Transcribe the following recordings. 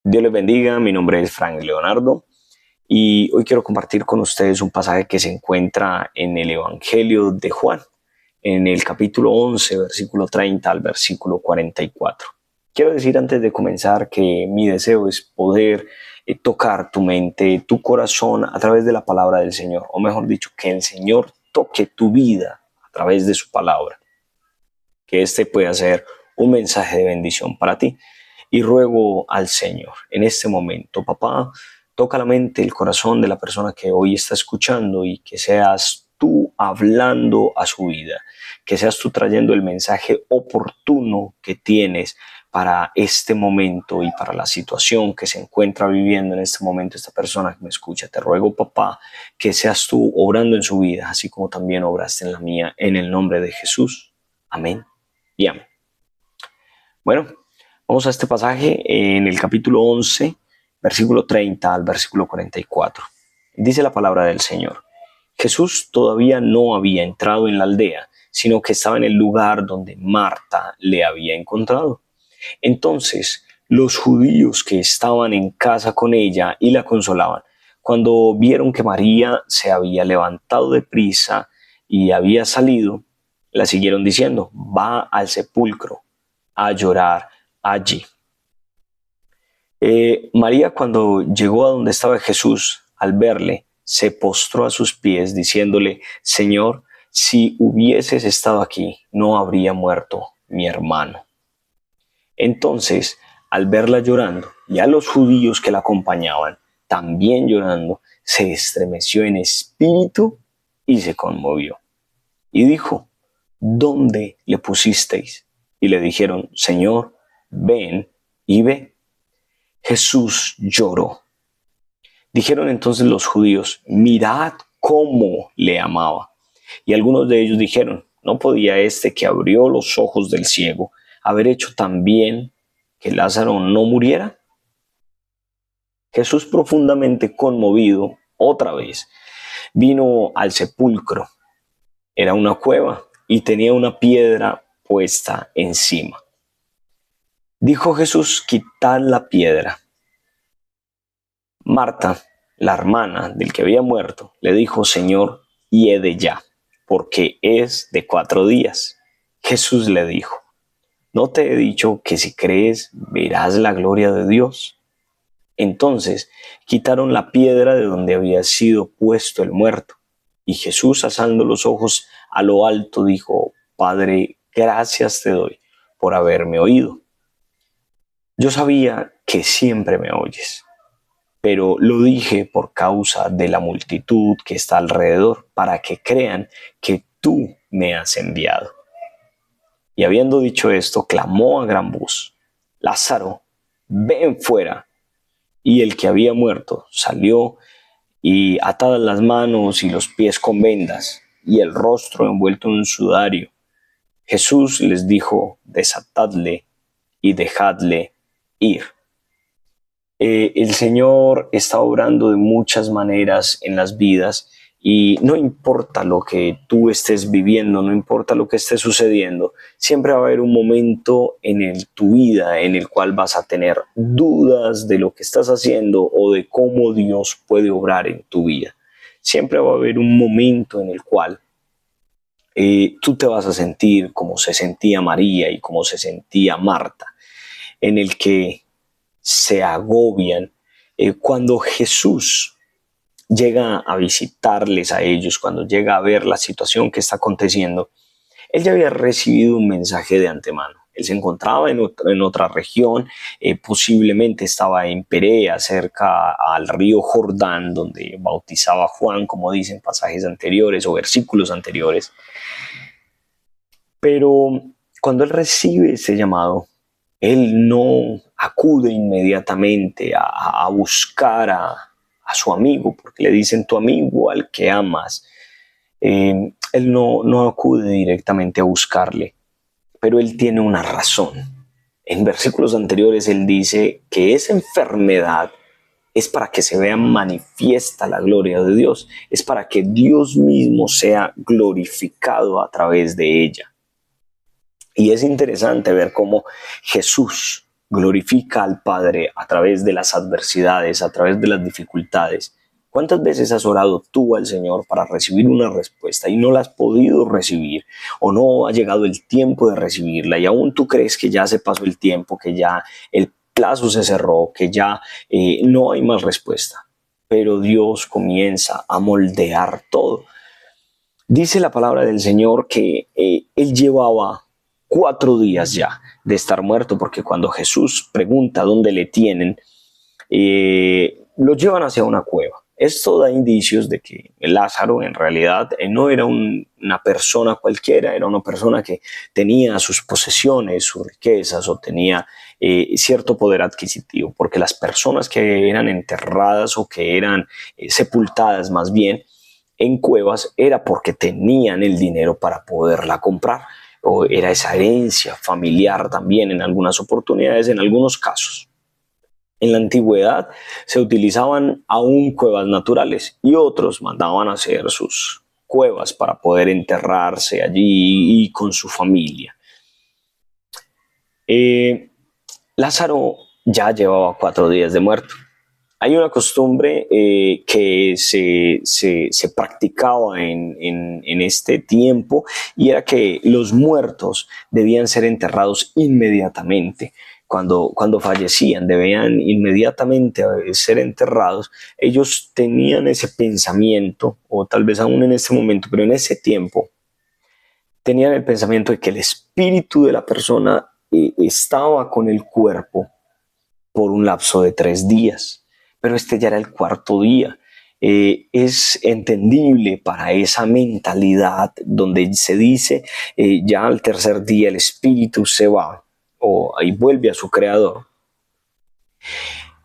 Dios les bendiga, mi nombre es Frank Leonardo y hoy quiero compartir con ustedes un pasaje que se encuentra en el Evangelio de Juan, en el capítulo 11, versículo 30 al versículo 44. Quiero decir antes de comenzar que mi deseo es poder tocar tu mente, tu corazón a través de la palabra del Señor, o mejor dicho, que el Señor toque tu vida a través de su palabra, que este pueda ser un mensaje de bendición para ti. Y ruego al Señor en este momento, papá, toca la mente, el corazón de la persona que hoy está escuchando y que seas tú hablando a su vida, que seas tú trayendo el mensaje oportuno que tienes para este momento y para la situación que se encuentra viviendo en este momento esta persona que me escucha. Te ruego, papá, que seas tú obrando en su vida, así como también obraste en la mía, en el nombre de Jesús. Amén y amén. Bueno, vamos a este pasaje en el capítulo 11, versículo 30 al versículo 44. Dice la palabra del Señor. Jesús todavía no había entrado en la aldea, sino que estaba en el lugar donde Marta le había encontrado. Entonces, los judíos que estaban en casa con ella y la consolaban, cuando vieron que María se había levantado de prisa y había salido, la siguieron diciendo: va al sepulcro a llorar allí. María, cuando llegó a donde estaba Jesús, al verle, se postró a sus pies diciéndole: Señor, si hubieses estado aquí, no habría muerto mi hermano. Entonces, al verla llorando y a los judíos que la acompañaban también llorando, se estremeció en espíritu y se conmovió. Y dijo: ¿dónde le pusisteis? Y le dijeron: Señor, ven y ve. Jesús lloró. Dijeron entonces los judíos: mirad cómo le amaba. Y algunos de ellos dijeron: ¿no podía este que abrió los ojos del ciego haber hecho también que Lázaro no muriera? Jesús, profundamente conmovido, otra vez vino al sepulcro. Era una cueva y tenía una piedra puesta encima. Dijo Jesús: quitad la piedra. Marta, la hermana del que había muerto, le dijo: Señor, hiede ya, porque es de 4 días. Jesús le dijo: ¿no te he dicho que si crees verás la gloria de Dios? Entonces quitaron la piedra de donde había sido puesto el muerto. Y Jesús, alzando los ojos a lo alto, dijo: Padre, gracias te doy por haberme oído. Yo sabía que siempre me oyes, pero lo dije por causa de la multitud que está alrededor, para que crean que tú me has enviado. Y habiendo dicho esto, clamó a gran voz: Lázaro, ven fuera. Y el que había muerto salió, y atadas las manos y los pies con vendas, y el rostro envuelto en un sudario. Jesús les dijo: desatadle y dejadle ir. El Señor está obrando de muchas maneras en las vidas, y no importa lo que tú estés viviendo, no importa lo que esté sucediendo, siempre va a haber un momento en tu vida en el cual vas a tener dudas de lo que estás haciendo o de cómo Dios puede obrar en tu vida. Siempre va a haber un momento en el cual tú te vas a sentir como se sentía María y como se sentía Marta, en el que se agobian. Cuando Jesús llega a visitarles a ellos, cuando llega a ver la situación que está aconteciendo, él ya había recibido un mensaje de antemano. Él se encontraba en otra región, posiblemente estaba en Perea, cerca al río Jordán, donde bautizaba Juan, como dicen pasajes anteriores o versículos anteriores. Pero cuando él recibe ese llamado, él no acude inmediatamente a buscar a su amigo, porque le dicen tu amigo al que amas. Él no acude directamente a buscarle, pero él tiene una razón. En versículos anteriores él dice que esa enfermedad es para que se vea manifiesta la gloria de Dios, es para que Dios mismo sea glorificado a través de ella. Y es interesante ver cómo Jesús glorifica al Padre a través de las adversidades, a través de las dificultades. ¿Cuántas veces has orado tú al Señor para recibir una respuesta y no la has podido recibir o no ha llegado el tiempo de recibirla y aún tú crees que ya se pasó el tiempo, que ya el plazo se cerró, que ya no hay más respuesta? Pero Dios comienza a moldear todo. Dice la palabra del Señor que Él llevaba 4 días ya de estar muerto, porque cuando Jesús pregunta dónde le tienen, lo llevan hacia una cueva. Esto da indicios de que Lázaro en realidad no era una persona cualquiera, era una persona que tenía sus posesiones, sus riquezas o tenía cierto poder adquisitivo, porque las personas que eran enterradas o que eran sepultadas más bien en cuevas era porque tenían el dinero para poderla comprar, o era esa herencia familiar también en algunas oportunidades, en algunos casos. En la antigüedad se utilizaban aún cuevas naturales y otros mandaban a hacer sus cuevas para poder enterrarse allí y con su familia. Lázaro ya llevaba 4 días de muerto. Hay una costumbre que se practicaba en este tiempo, y era que los muertos debían ser enterrados inmediatamente. Cuando fallecían, debían inmediatamente ser enterrados. Ellos tenían ese pensamiento, o tal vez aún en este momento, pero en ese tiempo, tenían el pensamiento de que el espíritu de la persona estaba con el cuerpo por un lapso de 3 días. Pero este ya era el 4.º día. Es entendible para esa mentalidad donde se dice ya al 3.er día el espíritu se va y vuelve a su creador.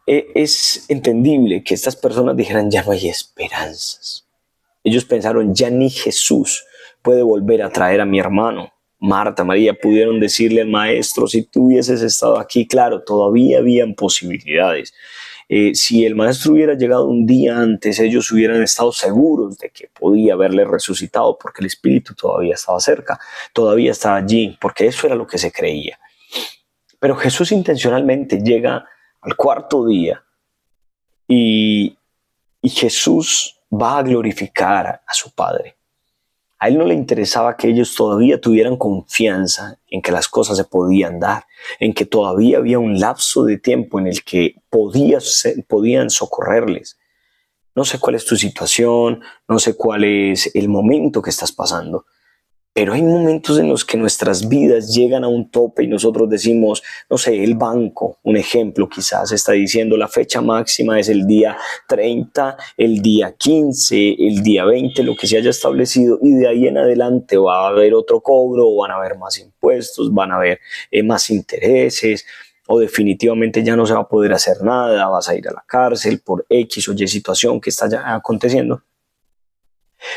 Es entendible que estas personas dijeran: ya no hay esperanzas. Ellos pensaron: ya ni Jesús puede volver a traer a mi hermano. Marta, María pudieron decirle al maestro: si tú hubieses estado aquí, claro, todavía habían posibilidades. Si el maestro hubiera llegado un día antes, ellos hubieran estado seguros de que podía haberle resucitado, porque el espíritu todavía estaba cerca, todavía estaba allí, porque eso era lo que se creía. Pero Jesús intencionalmente llega al 4.º día y Jesús va a glorificar a su Padre. A él no le interesaba que ellos todavía tuvieran confianza en que las cosas se podían dar, en que todavía había un lapso de tiempo en el que podían socorrerles. No sé cuál es tu situación, no sé cuál es el momento que estás pasando, pero hay momentos en los que nuestras vidas llegan a un tope y nosotros decimos, no sé, el banco, un ejemplo quizás, está diciendo la fecha máxima es el día 30, el día 15, el día 20, lo que se haya establecido, y de ahí en adelante va a haber otro cobro, van a haber más impuestos, van a haber más intereses, o definitivamente ya no se va a poder hacer nada, vas a ir a la cárcel por X o Y situación que está ya aconteciendo.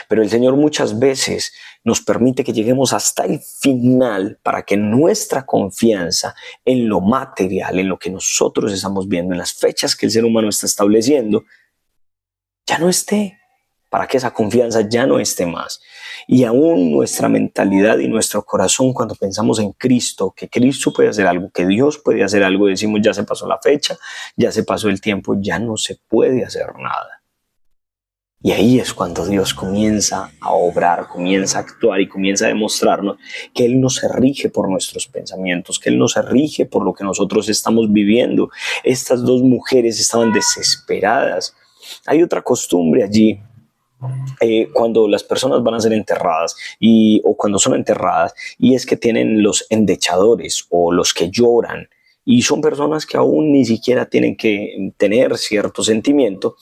Pero el Señor muchas veces nos permite que lleguemos hasta el final para que nuestra confianza en lo material, en lo que nosotros estamos viendo, en las fechas que el ser humano está estableciendo, ya no esté, para que esa confianza ya no esté más. Y aún nuestra mentalidad y nuestro corazón, cuando pensamos en Cristo, que Cristo puede hacer algo, que Dios puede hacer algo, decimos: ya se pasó la fecha, ya se pasó el tiempo, ya no se puede hacer nada. Y ahí es cuando Dios comienza a obrar, comienza a actuar y comienza a demostrarnos que Él no se rige por nuestros pensamientos, que Él no se rige por lo que nosotros estamos viviendo. Estas 2 mujeres estaban desesperadas. Hay otra costumbre allí, cuando las personas van a ser enterradas o cuando son enterradas, y es que tienen los endechadores o los que lloran, y son personas que aún ni siquiera tienen que tener cierto sentimiento,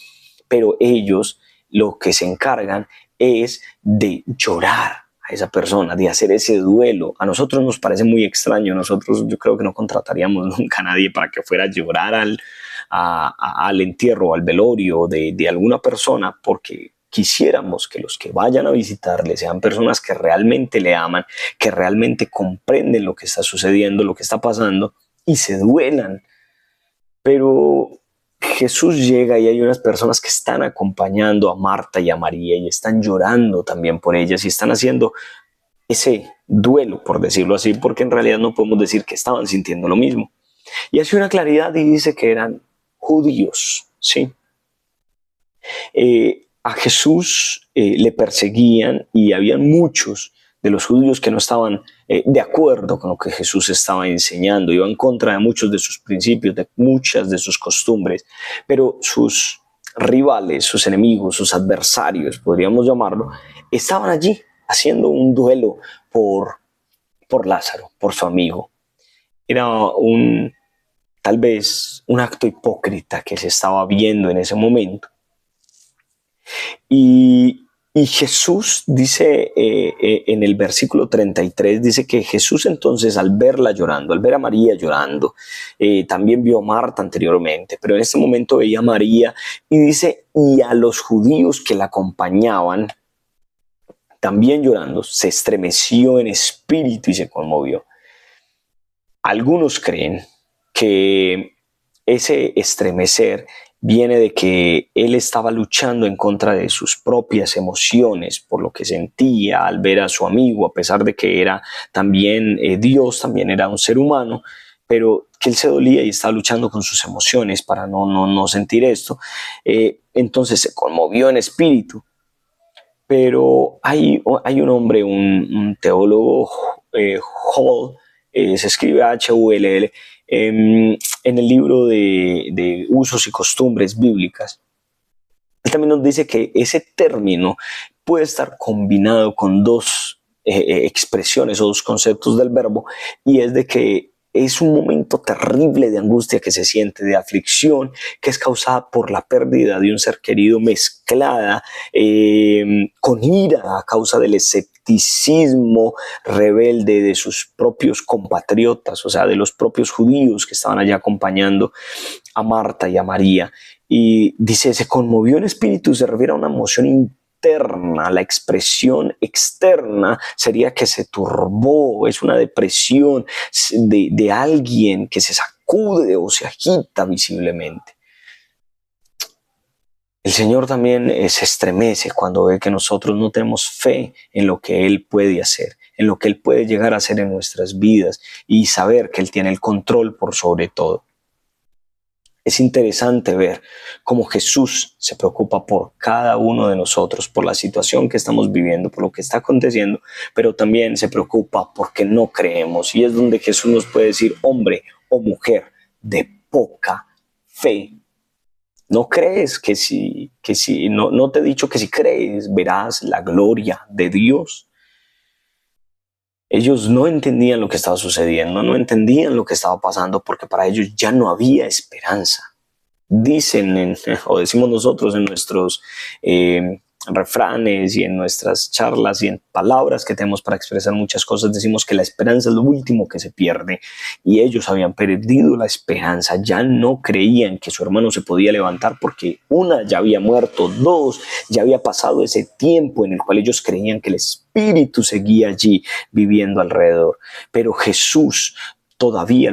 pero ellos lo que se encargan es de llorar a esa persona, de hacer ese duelo. A nosotros nos parece muy extraño. Nosotros, yo creo que no contrataríamos nunca a nadie para que fuera a llorar al entierro o al velorio de alguna persona, porque quisiéramos que los que vayan a visitarle sean personas que realmente le aman, que realmente comprenden lo que está sucediendo, lo que está pasando, y se duelan. Pero Jesús llega y hay unas personas que están acompañando a Marta y a María y están llorando también por ellas y están haciendo ese duelo, por decirlo así, porque en realidad no podemos decir que estaban sintiendo lo mismo. Y hace una claridad y dice que eran judíos, ¿sí? A Jesús le perseguían y habían muchos de los judíos que no estaban de acuerdo con lo que Jesús estaba enseñando, iban en contra de muchos de sus principios, de muchas de sus costumbres, pero sus rivales, sus enemigos, sus adversarios, podríamos llamarlo, estaban allí haciendo un duelo por Lázaro, por su amigo. Era tal vez un acto hipócrita que se estaba viendo en ese momento. Y Jesús dice en el versículo 33, dice que Jesús entonces al verla llorando, al ver a María llorando, también vio a Marta anteriormente, pero en este momento veía a María y dice, y a los judíos que la acompañaban, también llorando, se estremeció en espíritu y se conmovió. Algunos creen que ese estremecer viene de que él estaba luchando en contra de sus propias emociones, por lo que sentía al ver a su amigo, a pesar de que era también Dios, también era un ser humano, pero que él se dolía y estaba luchando con sus emociones para no sentir esto. Entonces se conmovió en espíritu. Pero hay un hombre, un teólogo, Hall, se escribe Hull, en el libro de usos y costumbres bíblicas. Él también nos dice que ese término puede estar combinado con dos expresiones o dos conceptos del verbo, y es de que es un momento terrible de angustia que se siente, de aflicción, que es causada por la pérdida de un ser querido mezclada con ira a causa del escepticismo rebelde de sus propios compatriotas, o sea, de los propios judíos que estaban allá acompañando a Marta y a María. Y dice, se conmovió en espíritu, se refiere a una emoción interna. La expresión externa sería que se turbó, es una depresión de alguien que se sacude o se agita visiblemente. El Señor también se estremece cuando ve que nosotros no tenemos fe en lo que Él puede hacer, en lo que Él puede llegar a hacer en nuestras vidas y saber que Él tiene el control por sobre todo. Es interesante ver cómo Jesús se preocupa por cada uno de nosotros, por la situación que estamos viviendo, por lo que está aconteciendo, pero también se preocupa porque no creemos. Y es donde Jesús nos puede decir, hombre o mujer de poca fe, ¿no crees que si no te he dicho que si crees verás la gloria de Dios? Ellos no entendían lo que estaba sucediendo, no entendían lo que estaba pasando porque para ellos ya no había esperanza. Dicen, o decimos nosotros en nuestros refranes y en nuestras charlas y en palabras que tenemos para expresar muchas cosas, decimos que la esperanza es lo último que se pierde, y ellos habían perdido la esperanza, ya no creían que su hermano se podía levantar porque una, ya había muerto, dos, ya había pasado ese tiempo en el cual ellos creían que el espíritu seguía allí viviendo alrededor, pero Jesús todavía